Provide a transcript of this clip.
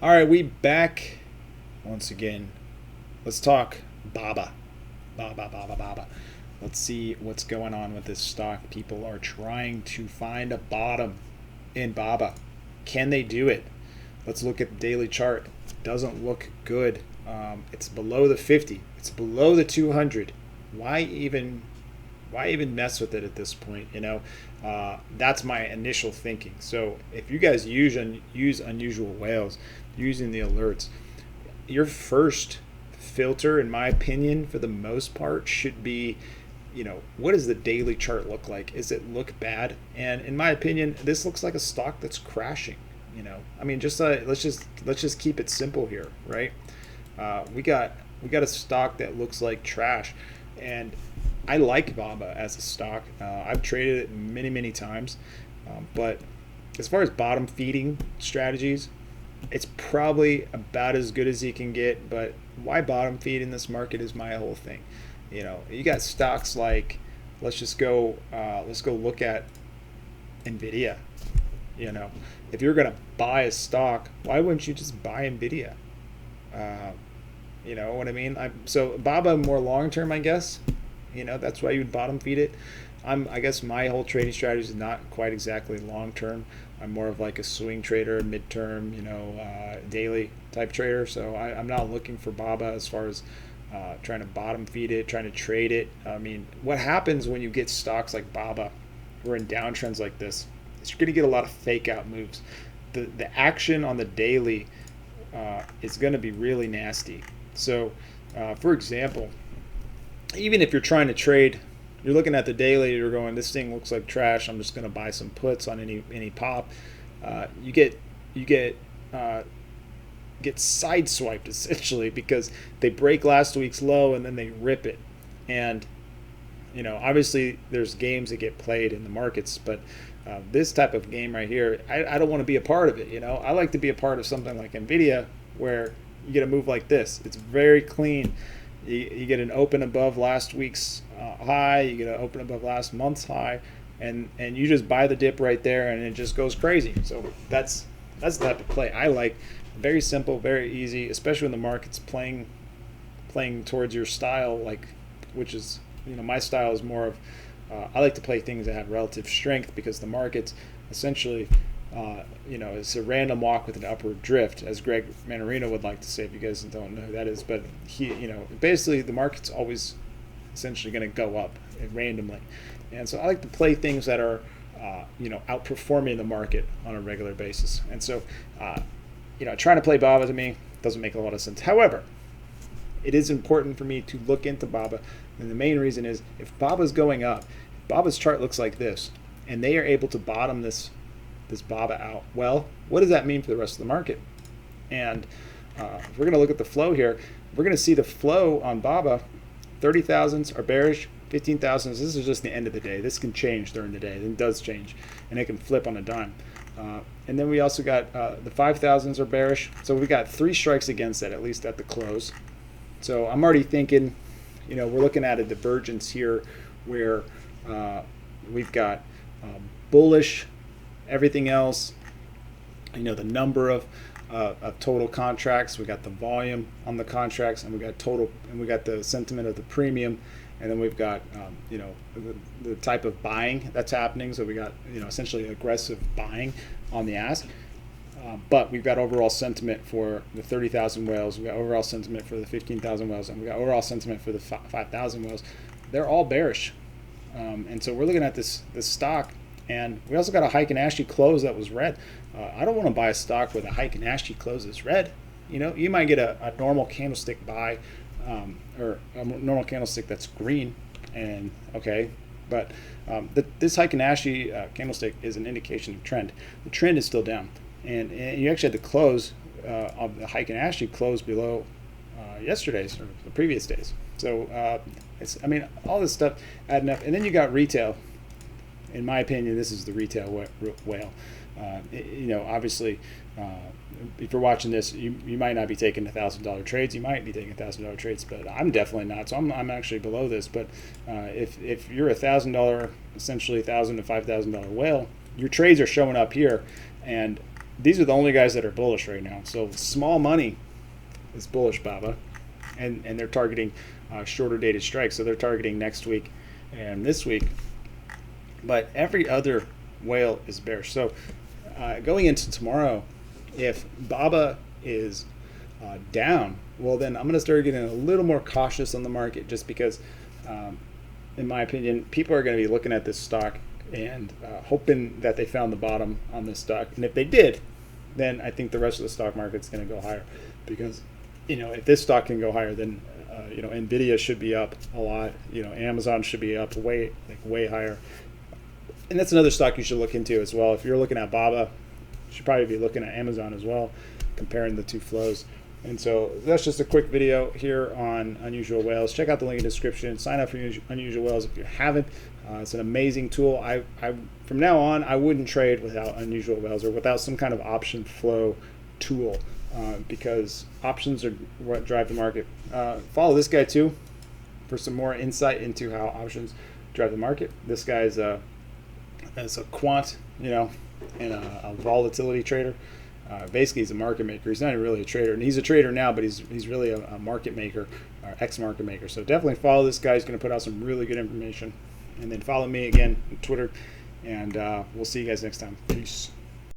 All right, we back once again. Let's talk Baba. Baba. Let's see what's going on with this stock. People are trying to find a bottom in Baba. Can they do it? Let's look at the daily chart. Doesn't look good. It's below the 50. It's below the 200. Why even mess with it at this point? That's my initial thinking. So if you guys use unusual whales, using the alerts, your first filter, in my opinion, for the most part, should be, what does the daily chart look like? Is it look bad? And in my opinion, this looks like a stock that's crashing. Just let's just keep it simple here, right? We got a stock that looks like trash, and I like Baba as a stock. I've traded it many times, but as far as bottom feeding strategies, it's probably about as good as you can get. But why bottom feed in this market is my whole thing. You got stocks like, let's go look at Nvidia. If you're gonna buy a stock, why wouldn't you just buy Nvidia? You know what I mean? So Baba more long term, I guess. That's why you would bottom feed it. I guess my whole trading strategy is not quite exactly long term. I'm more of like a swing trader, midterm, daily type trader. So I'm not looking for Baba as far as trying to bottom feed it, trying to trade it. What happens when you get stocks like Baba, we're in downtrends like this, is you're going to get a lot of fake out moves. The action on the daily is going to be really nasty. So, for example, even if you're trying to trade, you're looking at the daily, you're going, this thing looks like trash, I'm just going to buy some puts on any pop. You get sideswiped essentially, because they break last week's low and then they rip it. And obviously there's games that get played in the markets, but this type of game right here, I don't want to be a part of it. I like to be a part of something like Nvidia, where you get a move like this. It's very clean. You get an open above last week's high, you get an open above last month's high, and you just buy the dip right there, and it just goes crazy. So that's the type of play I like. Very simple, very easy, especially when the market's playing towards your style, which is, my style is more of, I like to play things that have relative strength, because the market's essentially it's a random walk with an upward drift, as Greg Manarino would like to say, if you guys don't know who that is. But basically the market's always essentially going to go up randomly. And so I like to play things that are, outperforming the market on a regular basis. And so, trying to play Baba to me doesn't make a lot of sense. However, it is important for me to look into Baba. And the main reason is, if Baba's going up, Baba's chart looks like this, and they are able to bottom this Baba out, well, what does that mean for the rest of the market? And if we're going to look at the flow here, we're going to see the flow on Baba. 30,000s are bearish, 15,000s, this is just the end of the day. This can change during the day. It does change, and it can flip on a dime. And then we also got the 5,000s are bearish. So we got 3 strikes against that, at least at the close. So I'm already thinking, we're looking at a divergence here where we've got bullish everything else, the number of total contracts, we got the volume on the contracts, and we got the sentiment of the premium, and then we've got the type of buying that's happening. So we got essentially aggressive buying on the ask, but we've got overall sentiment for the 30,000 whales, we got overall sentiment for the 15,000 whales, and we got overall sentiment for the 5,000 whales. They're all bearish, and so we're looking at this stock. And we also got a Heikin Ashi close that was red. I don't want to buy a stock with a Heikin Ashi close that's red. You might get a normal candlestick buy, or a normal candlestick that's green, and okay. But this Heikin Ashi candlestick is an indication of trend. The trend is still down, and you actually had the close of the Heikin Ashi close below yesterday's or the previous days. So all this stuff adding up, and then you got retail. In my opinion, this is the retail whale. Obviously, if you're watching this, you might not be taking $1,000 trades. You might be taking $1,000 trades, but I'm definitely not. So I'm actually below this. But if you're $1,000, essentially $1,000 to $5,000 whale, your trades are showing up here, and these are the only guys that are bullish right now. So small money is bullish BABA, and they're targeting shorter dated strikes. So they're targeting next week and this week. But every other whale is bearish. So going into tomorrow, if BABA is down, well, then I'm going to start getting a little more cautious on the market, just because, in my opinion, people are going to be looking at this stock and hoping that they found the bottom on this stock. And if they did, then I think the rest of the stock market's going to go higher, because, if this stock can go higher, then Nvidia should be up a lot. Amazon should be up way higher. And that's another stock you should look into as well. If you're looking at BABA, you should probably be looking at Amazon as well, comparing the two flows. And so that's just a quick video here on Unusual Whales. Check out the link in the description. Sign up for Unusual Whales if you haven't. It's an amazing tool. I from now on, I wouldn't trade without Unusual Whales or without some kind of option flow tool, because options are what drive the market. Follow this guy too for some more insight into how options drive the market. This guy's as a quant, and a volatility trader. Basically, he's a market maker. He's not really a trader, and he's a trader now, but he's really a market maker, or ex-market maker. So definitely follow this guy. He's going to put out some really good information. And then follow me again on Twitter, and we'll see you guys next time. Peace.